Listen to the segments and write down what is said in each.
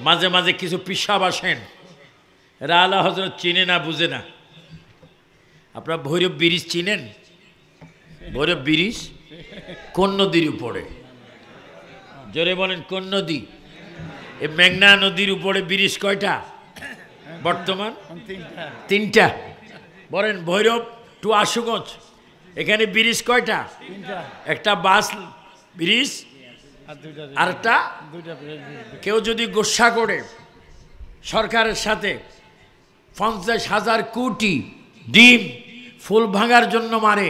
মাঝে মাঝে কিছু পিসাব আসেন, এরা আলা হজরত চিনে না, বুঝে না। আপনারা ভৈরব ব্রিজ চিনেন? ভৈরব ব্রিজ কোন নদীর উপরে? জোরে বলেন, কোন নদী? এই মেঘনা নদীর উপরে ব্রিজ কয়টা বর্তমান? তিনটা। বলেন ভৈরব টু আশুগঞ্জ, এখানে ব্রিজ কয়টা? একটা বাস ব্রিজ, আর একটা। কেউ যদি গোসা করে সরকারের সাথে 50,000 কোটি ডিম ফুল ভাঙার জন্য মারে,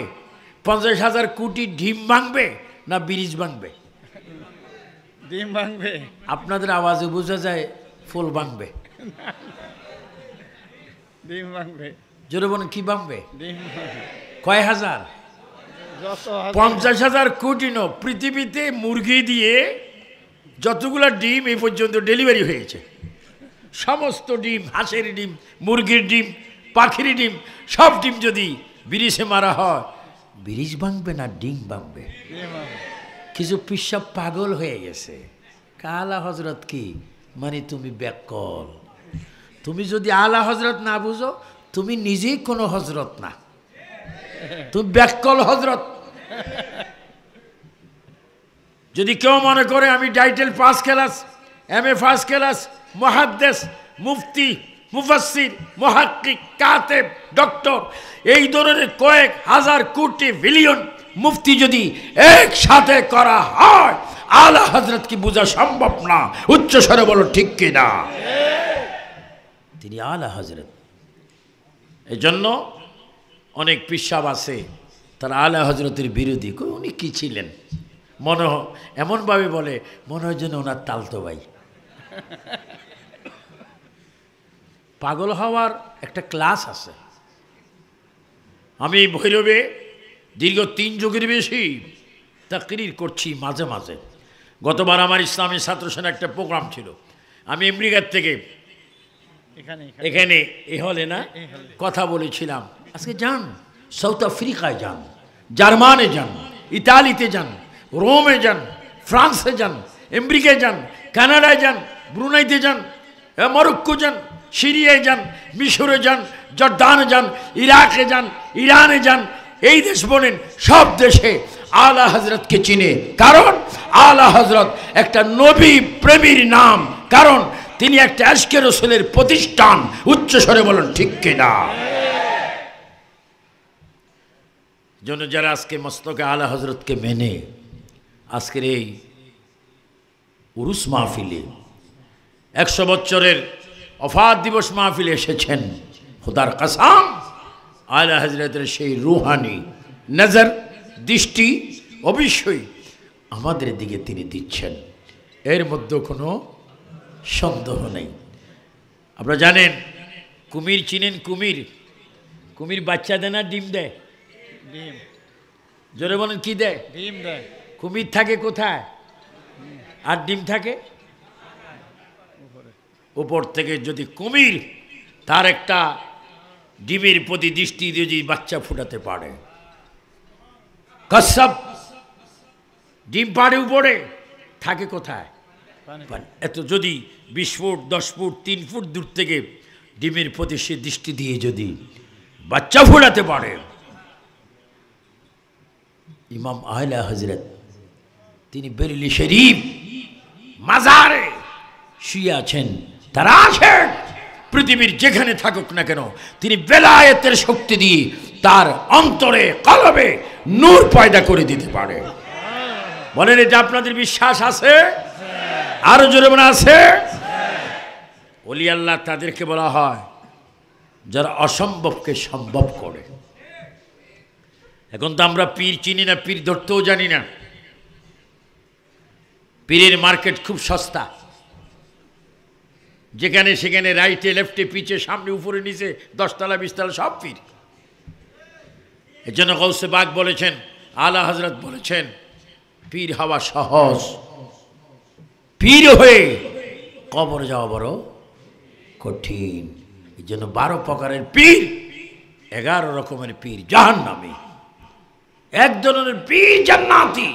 50,000 কোটি ডিম ভাঙবে না ব্রিজ ভাঙবে? ডিম ভাঙবে। আপনাদের আওয়াজে বোঝা যায় ফুল ভাঙবে। ডিম ভাঙবে। জোরে বলেন, কি ভাঙবে? ডিম ভাঙবে। কয় হাজার? 50,000 কোটি ন। পৃথিবীতে মুরগি দিয়ে যতগুলা ডিম এই পর্যন্ত ডেলিভারি হয়েছে, সমস্ত ডিম, হাঁসের ডিম, মুরগির ডিম, পাখির ডিম, সব ডিম যদি ব্রিজে মারা হয়, ব্রিজ ভাঙবে না ডিম ভাঙবে? কিছু পিসাব পাগল হয়ে গেছে। আলা হজরত কি মানে? তুমি ব্যাকল। তুমি যদি আলা হজরত না বুঝো, তুমি নিজেই কোনো হজরত না, তুমি ব্যাকল হজরত। যদি কেউ মনে করে আমি title first class, MA first class, মুহাদ্দিস, মুফতি, মুফাসসির, মুহাক্কিক, কাতেব, ডক্টর, এই ধরনের কয়েক হাজার কোটি বিলিয়ন মুফতি যদি একসাথে করা হয়, আলা হযরত কি বোঝা সম্ভব না? উচ্চ স্বরে বলো ঠিক কি না? তিনি আলা হযরত। এই জন্য অনেক পিসাব আছে তারা আলা হযরতের বিরোধী। উনি কি ছিলেন মনে হয় এমনভাবে বলে, মনে হয় যেন ওনার তালতো ভাই। পাগল হওয়ার একটা ক্লাস আছে। আমি ভৈরবে দীর্ঘ 3 যুগের বেশি তাকরির করছি মাঝে মাঝে। গতবার আমার ইসলামী ছাত্র সেনা একটা প্রোগ্রাম ছিল, আমি আমেরিকার থেকে এখানে এই হলে না কথা বলেছিলাম। আজকে যান, সাউথ আফ্রিকায় যান, জার্মানে যান, ইতালিতে যান, রোমে যান, ফ্রান্সে যান, আমেরিকায় যান, কানাডায় যান, ব্রুনাইতে যান, মরক্কো যান, সিরিয়ায় যান, মিশরে যান, জর্দানে যান, ইরাকে যান, ইরানে যান, এই দেশ বলেন সব দেশে আলা হযরতকে চিনে। কারণ আলা হযরত একটা নবী প্রেমীর নাম, কারণ তিনি একটা আশকে রাসূলের প্রতিষ্ঠান। উচ্চ স্বরে বলেন ঠিক কিনা? জন্য যারা আজকে মস্তকে আলা হযরতকে মেনে আজকের এই উরুস মাহফিলে 100 বছরের ওফাত দিবস মাহফিলে এসেছেন, খোদার কসম আলা হযরতের সেই রুহানি নজর, দৃষ্টি অবশ্যই আমাদের দিকে তিনি দিচ্ছেন, এর মধ্যে কোনো সন্দেহ নেই। আপনারা জানেন কুমির চিনেন? কুমির, কুমির বাচ্চা দেয় না ডিম দেয়? ডিম। জোরে বলেন কি দেয়? ডিম দেয়। কুমির থাকে কোথায় আর ডিম থাকে? উপর থেকে যদি কুমির তার একটা ডিমের প্রতি দৃষ্টি দিয়ে যদি বাচ্চা ফুটাতে পারে, কচ্ছপ ডিম পাড়ে উপরে থাকে কোথায়? এত যদি 20 ফুট 10 ফুট 3 ফুট দূর থেকে ডিমের প্রতি সে দৃষ্টি দিয়ে যদি বাচ্চা ফোটাতে পারে, ইমাম আলা হযরত তিনি বেরেলি শরীফ মাজারে শুয়ে আছেন, তারা আছেন পৃথিবীর যেখানে থাকুক না কেন, তিনি বেলায়েতের শক্তি দিয়ে তার অন্তরে কলবে নূর পয়দা করে দিতে পারে। বলেন এটা আপনাদের বিশ্বাস আছে? আরো জোরে মনে আছে? ওলি আল্লাহ তাদেরকে বলা হয় যারা অসম্ভবকে সম্ভব করে। এখন তো আমরা পীর চিনি না, পীর ধরতেও জানি না। পীরের মার্কেট খুব সস্তা, যেখানে সেখানে রাইটে লেফটে পিছে সামনে উপরে নিচে 10 তলা 20 তলা সব পীর। এর জন্য গৌসে বাগ বলেছেন, আলা হযরত বলেছেন, পীর হওয়া সহজ, পীর হয়ে কবর যাওয়া বড় কঠিন। এই জন্য 12 প্রকারের পীর, 11 রকমের পীর জাহান্নামী, এক ধরনের পীর জান্নাতি,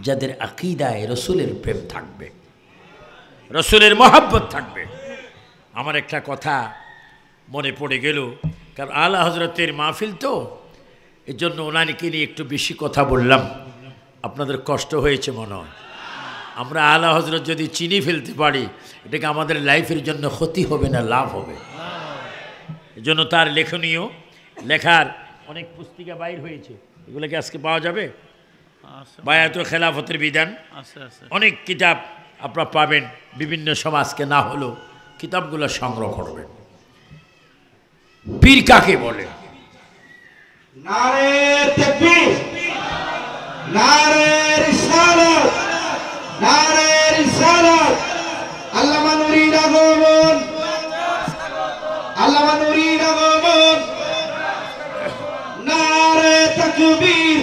যাদের আকীদায় রাসূলের প্রেম থাকবে। রসুলের মহাব্বত থাকবে। আমার একটা কথা মনে পড়ে গেল, কারণ আলা হজরতের মাহফিল তো, এর জন্য ওনাকে নিয়ে একটু বেশি কথা বললাম। আপনাদের কষ্ট হয়েছে মনে হয়। আমরা আলা হজরত যদি চিনি ফেলতে পারি, এটাকে আমাদের লাইফের জন্য ক্ষতি হবে না, লাভ হবে। এজন্য তার লেখনীয় লেখার অনেক পুস্তিকা বাইর হয়েছে, এগুলোকে আজকে পাওয়া যাবে। বায়াতুল খেলাফতের বিধান, অনেক কিতাব আপনারা পাবেন। বিভিন্ন সমাজকে না হলেও কিতাবগুলো সংগ্রহ করবেন। পীর কাকে বলে? নারে তাকবীর, নারে রিসালাত, নারে রিসালাত। আল্লামা নুরীর আগমন, আল্লামা নুরীর আগমন। নারে তাকবীর,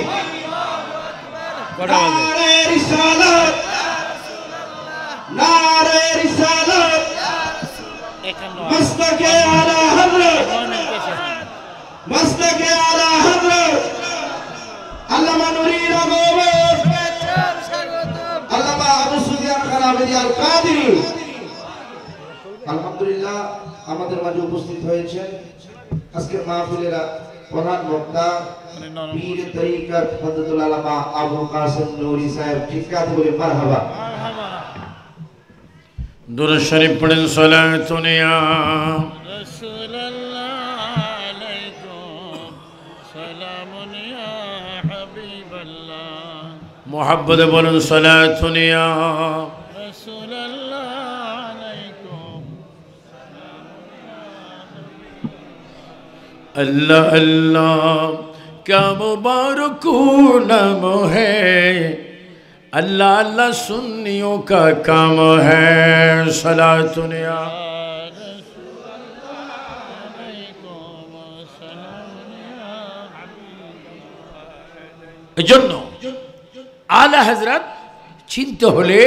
নারে রিসালাত, নারে রিসালাত। মস্তকে আলা হযরত, মস্তকে আলা হযরত আল্লামা নুরীর আগমন। আল্লামা আবু সুফিয়ান খান আবেদী আল কাদেরী আলহামদুলিল্লাহ আমাদের মাঝে উপস্থিত হয়েছেন। আজকের মাহফিলের প্রধান বক্তা পীর তরিকত হযরতুল আল্লামা আবু কাসেম নুরী সাহেব। ঠিকঠাক বলে মারহাবা। দুরূদ শরীফ পড়েন। সালাতুন ইয়া রাসূলুল্লাহ আলাইকুম, সালামুন ইয়া হাবিবাল্লাহ। মুহাব্বতে বলুন সালাতুন ইয়া রাসূলুল্লাহ আলাইকুম। अल्लाह अल्लाह क्या मुबारक नाम है, अल्लाह अल्लाह सुन्नियों का काम है। सलातुन या এজন্য আলা হযরত চিনতে হলে,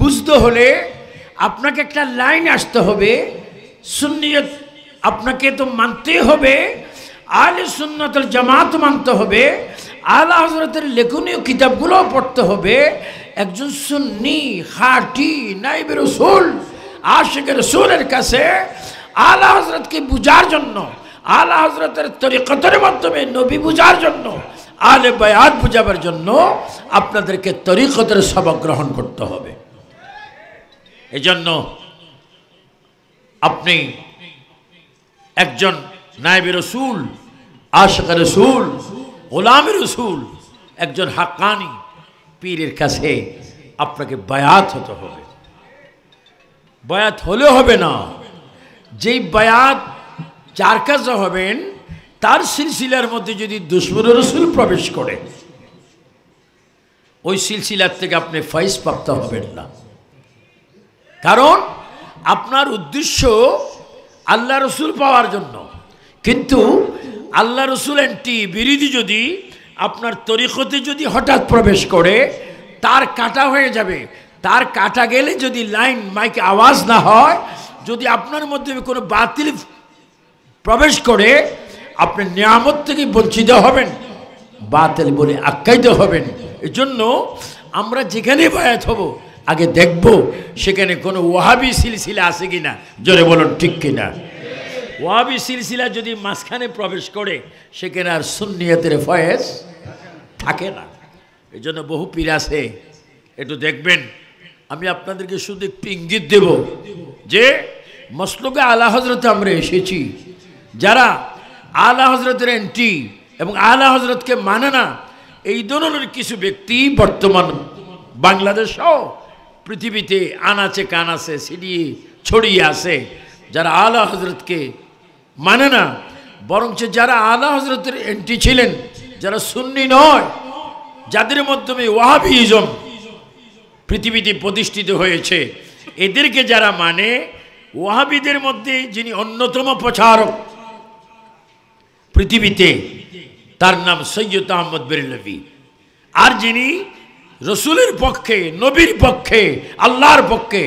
বুঝতে হলে আপনাকে একটা লাইন আসতে হবে। সুন্নিয়ত আপনাকে তো মানতে হবে, আহলে সুন্নাত ওয়াল জামাত মানতে হবে, আলা হযরতের লেখনীয় কিতাবগুলো পড়তে হবে। একজন সুন্নি খাঁটি নাইবে রাসূল আশিকে রাসূলের কাছে আলা হযরতকে বুঝার জন্য, আলা হযরতের তরিকতের মাধ্যমে নবী বুঝার জন্য, আলে বায়াত বুঝাবার জন্য আপনাদেরকে তরিকতের সবক গ্রহণ করতে হবে। এজন্য আপনি একজন নায়েবে রাসূল, আশিকে রাসূল, গোলামে রাসূল, একজন হাক্কানি পীরের কাছে আপনাকে বায়াত হতে হবে। বায়াত হলে হবে না, যেই বায়াত যার কাছে হবেন তার সিলসিলার মধ্যে যদি দুশমন রাসূল প্রবেশ করে, ওই সিলসিলার থেকে আপনি ফয়েজ প্রাপ্ত হবেন না। কারণ আপনার উদ্দেশ্য আল্লাহ রসুল পাওয়ার জন্য। কিন্তু আল্লাহ রসুল এন্টি বিরোধী যদি আপনার তরিকতে যদি হঠাৎ প্রবেশ করে, তার কাটা হয়ে যাবে। তার কাটা গেলে যদি লাইন মাইকে আওয়াজ না হয়, যদি আপনার মধ্যে কোনো বাতিল প্রবেশ করে, আপনি নিয়ামত থেকে বঞ্চিত হবেন, বাতিল বলে আখ্যায়িত হবেন। এজন্য আমরা যেখানে বায়াত হব আগে দেখব সেখানে কোনো ওয়াহাবি সিলসিলা আছে কিনা। জোরে বলুন ঠিক কিনা। ওয়াহাবি সিলসিলা যদি মাঝখানে প্রবেশ করে, সেখানে আর সুন্নিয়তের ফয়েজ থাকে না। এই জন্য বহু পীর আছে, একটু দেখবেন। আমি আপনাদেরকে শুধু একটু ইঙ্গিত দেব যে মসলুকে আলা হজরতে আমরা এসেছি। যারা আলা হজরতের এন্টি এবং আলা হজরতকে মানে না, এই ধরনের কিছু ব্যক্তি বর্তমান বাংলাদেশও পৃথিবীতে আনাচে কানাচে ছিড়িয়ে ছড়িয়ে আছে। যারা আলা হজরতকে মানে না, বরঞ্চ যারা আলা হজরতের এন্টি ছিলেন, যারা সুন্নি নয়, যাদের মাধ্যমে ওয়াহাবিজম পৃথিবীতে প্রতিষ্ঠিত হয়েছে, এদেরকে যারা মানে, ওয়াহাবিদের মধ্যে যিনি অন্যতম প্রচারক পৃথিবীতে, তার নাম সৈয়দ আহমদ বেরেলভী। আর যিনি রসুলের পক্ষে, নবীর পক্ষে, আল্লাহর পক্ষে,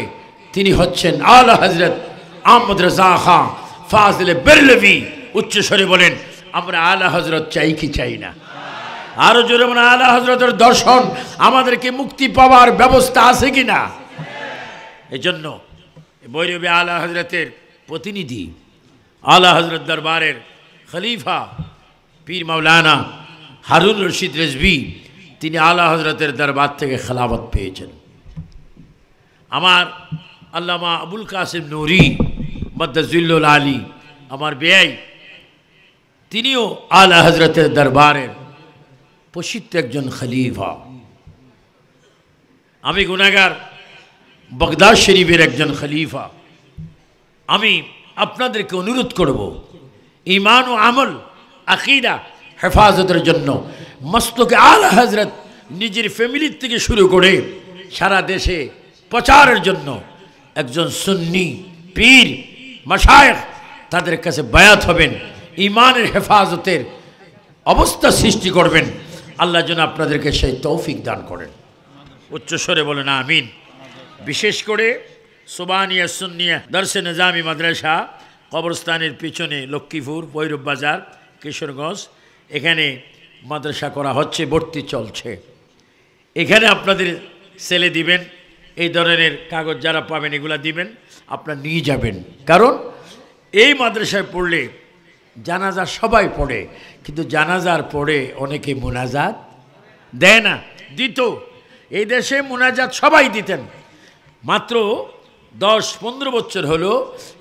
তিনি হচ্ছেন আলা হজরত আহমদ রাজা খান ফাজিলে বেরেলভী। উচ্চস্বরে বলেন, আমরা আলা হজরত চাই কি চাই না? আরো জোরে বলেন, আলা হজরতের দর্শন আমাদেরকে মুক্তি পাওয়ার ব্যবস্থা আছে কিনা? এজন্য ভৈরবে আলা হজরতের প্রতিনিধি, আলা হজরত দরবারের খলিফা পীর মাওলানা হারুন রশিদ রেজভী, তিনি আলা হজরতের দরবার থেকে খেলাফত পেয়েছেন। আমার আল্লামা আবুল কাসেম নুরি মদ্দাজিল্লুল আলী, আমার বেয়াই, তিনিও আলা হজরতের দরবারের প্রসিদ্ধ একজন খলিফা। আমি গুনাহগার, বাগদাদ শরীফের একজন খলিফা। আমি আপনাদেরকে অনুরোধ করব, ঈমান ও আমল, আকীদা হেফাজতের জন্য মস্তকে আলা হজরত নিজের ফ্যামিলির থেকে শুরু করে সারা দেশে প্রচারের জন্য একজন সুন্নি পীর মাশায়েখ তাদের কাছে বায়াত হবেন, ঈমানের হেফাজতের অবস্থা সৃষ্টি করবেন। আল্লাহ যেন আপনাদেরকে সেই তৌফিক দান করেন। উচ্চস্বরে বলেন আমিন। বিশেষ করে সুবানিয়া সুন্নিয়া দরসে নিজামি মাদ্রাসা কবরস্থানের পিছনে লক্ষ্মীপুর ভৈরব বাজার কিশোরগঞ্জ, এখানে মাদ্রাসা করা হচ্ছে, ভর্তি চলছে। এখানে আপনাদের ছেলে দিবেন, এই ধরনের কাগজ যারা পাবেন এগুলা দিবেন, আপনারা নিয়ে যাবেন। কারণ এই মাদ্রাসায় পড়লে জানাজা সবাই পড়ে, কিন্তু জানাজার পড়ে অনেকে মুনাজাত দেয় না। দিত, এই দেশে মুনাজাত সবাই দিতেন। মাত্র 10-15 বছর হলো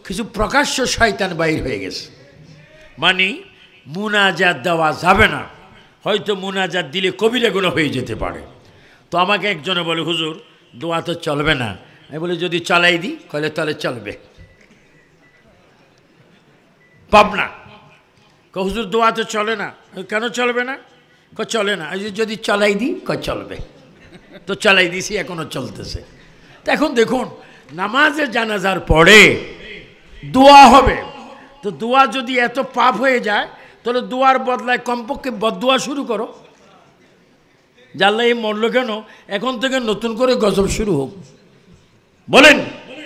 কিছু প্রকাশ্য শয়তান বাইর হয়ে গেছে, মানে মুনাজাত দেওয়া যাবে না, হয়তো মুনাজাত দিলে কবিরা গুনাহ হয়ে যেতে পারে। তো আমাকে একজনে বলে, হুজুর দোয়া তো চলবে না। আমি বলি, যদি চালাই দিই, কলে তাহলে চলবে। পাবনা হুজুর দোয়া তো চলে না। কেন চলবে না? চলে না। যদি চালাই দিই, চলবে। তো চালাই দিছি, এখনো চলতেছে। তো এখন দেখুন, নামাজে জানাজার পরে দোয়া হবে, তো দোয়া যদি এত পাপ হয়ে যায়, তাহলে দোয়ার বদলায় কমপক্ষে বদদোয়া শুরু করো। জানলা এই মরল কেন, এখন থেকে নতুন করে গজব শুরু হোক। বলেন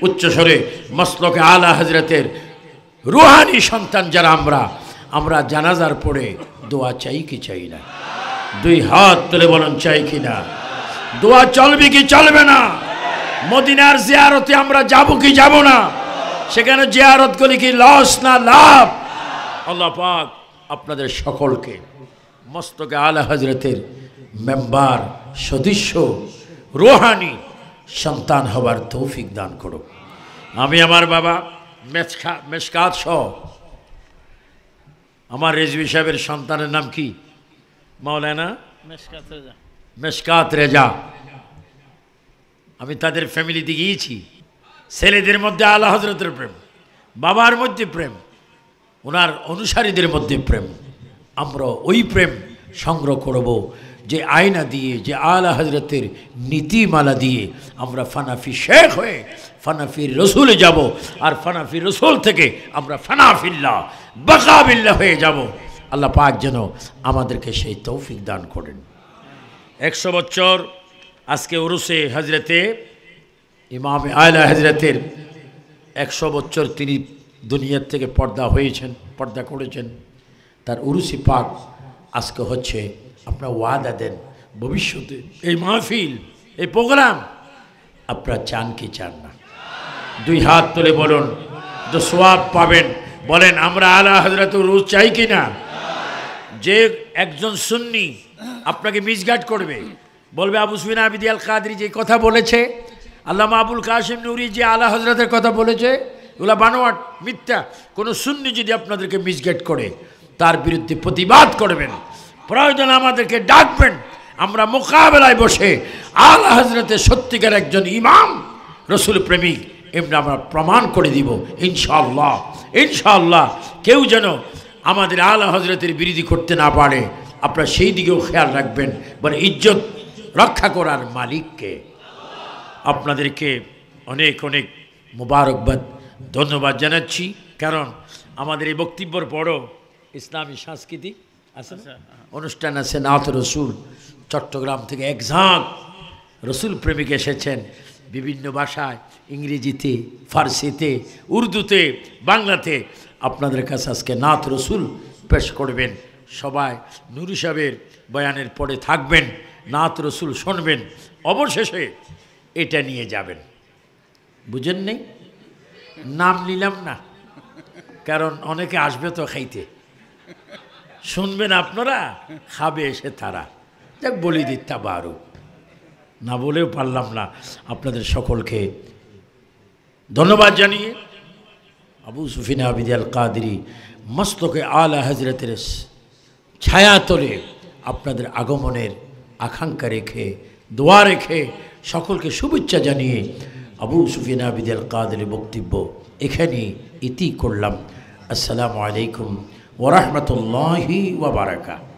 উচ্চস্বরে, মসলকে আলা হজরতের রুহানি সন্তান যারা আমরা জানাজার পরে দোয়া চাই কি চাই না? দুই হাত তুলে বলেন, চাই কি না? দোয়া চলবে কি চলবে না? মদিনার জিয়ারতে আমরা যাব কি যাব না? সেখানে জিয়ারত করি কি লস না লাভ? আল্লাহ পাক আপনাদের সকলকে মস্তকে আলা হজরতের মেম্বার সদস্য রুহানি সন্তান হবার তৌফিক দান করুক। আমি আমার বাবা মেশকাত সহ আমার রেজভী সাহেবের সন্তানের নাম কি? মাওলানা মেশকাত রেজা। আমি তাদের ফ্যামিলিতে গিয়েছি। ছেলেদের মধ্যে আলা হজরতের প্রেম, বাবার মধ্যে প্রেম, ওনার অনুসারীদের মধ্যে প্রেম। আমরা ওই প্রেম সংগ্রহ করব যে আয়না দিয়ে, যে আলা হজরতের নীতিমালা দিয়ে আমরা ফানাফি শেখ হয়ে ফানাফির রসুলে যাব, আর ফানাফির রসুল থেকে আমরা ফানাফিল্লাহ বাকাবিল্লাহ হয়ে যাব। আল্লাহ পাক যেন আমাদেরকে সেই তৌফিক দান করেন। 100 বছর আজকে উরুসে হজরতে ইমাম আলা হজরতের 100 বছর তিনি দুনিয়ার থেকে পর্দা করেছেন। তার উরুসি পাক আজকে হচ্ছে। আপনারা ওয়াদা দেন ভবিষ্যতে এই মাহফিল, এই প্রোগ্রাম আপনারা চান কি চান না? দুই হাত তুলে বলুন, তো সোয়াব পাবেন। বলেন আমরা আলা হযরত রুজ চাই কি না? যে একজন সুন্নি আপনাকে মিসগাইড করবে, বলবে আবু সুফিয়ান আবিদি আল কাদরি যে কথা বলেছে, আল্লামা আবুল কাসেম নুরি যে আলা হযরতের কথা বলেছে, এগুলা বানোয়াট মিথ্যা। কোনো সুন্নি যদি আপনাদেরকে মিসগাইড করে, তার বিরুদ্ধে প্রতিবাদ করবেন, প্রয়োজন আমাদেরকে ডাকবেন। আমরা মোকাবেলায় বসে আলা হযরতের সত্যিকার একজন ইমাম রসুল প্রেমিক এমনি আমরা প্রমাণ করে দিব ইনশাআল্লাহ। ইনশাআল্লাহ কেউ যেন আমাদের আলা হযরতের বিরোধী করতে না পারে, আপনারা সেই দিকেও খেয়াল রাখবেন। মানে ইজ্জত রক্ষা করার মালিককে। আপনাদেরকে অনেক অনেক মুবারকবাদ, ধন্যবাদ জানাচ্ছি। কারণ আমাদের এই বক্তব্যর পরও ইসলামী সাংস্কৃতিক আছে অনুষ্ঠান আছে, নাত রসুল চট্টগ্রাম থেকে এক ঝাঁক রসুল প্রেমিক এসেছেন বিভিন্ন ভাষায়, ইংরেজিতে, ফার্সিতে, উর্দুতে, বাংলাতে। আপনাদের কাছে আজকে নাত রসুল পেশ করবেন। সবাই নুরি সাহেবের বয়ানের পরে থাকবেন, নাত রসুল শুনবেন, অবশেষে এটা নিয়ে যাবেন। বুঝেন নেই? নাম নিলাম না, কারণ অনেকে আসবে তো খাইতে, শুনবেন আপনারা, খাবে এসে তারা। যাক বলি দিতা বারো, না বলেও পারলাম না। আপনাদের সকলকে ধন্যবাদ জানিয়ে আবু সুফিয়ান আবিদ আল কাদরি মস্তকে আলা হজরতের ছায়াতলে আপনাদের আগমনের আকাঙ্ক্ষা রেখে, দোয়া রেখে, সকলকে শুভেচ্ছা জানিয়ে আবু সুফিয়ান আবিদ আল কাদরির বক্তব্য এখানে ইতি করলাম। আসসালামু আলাইকুম ওয়া রাহমাতুল্লাহি ওয়া বারাকাতুহু।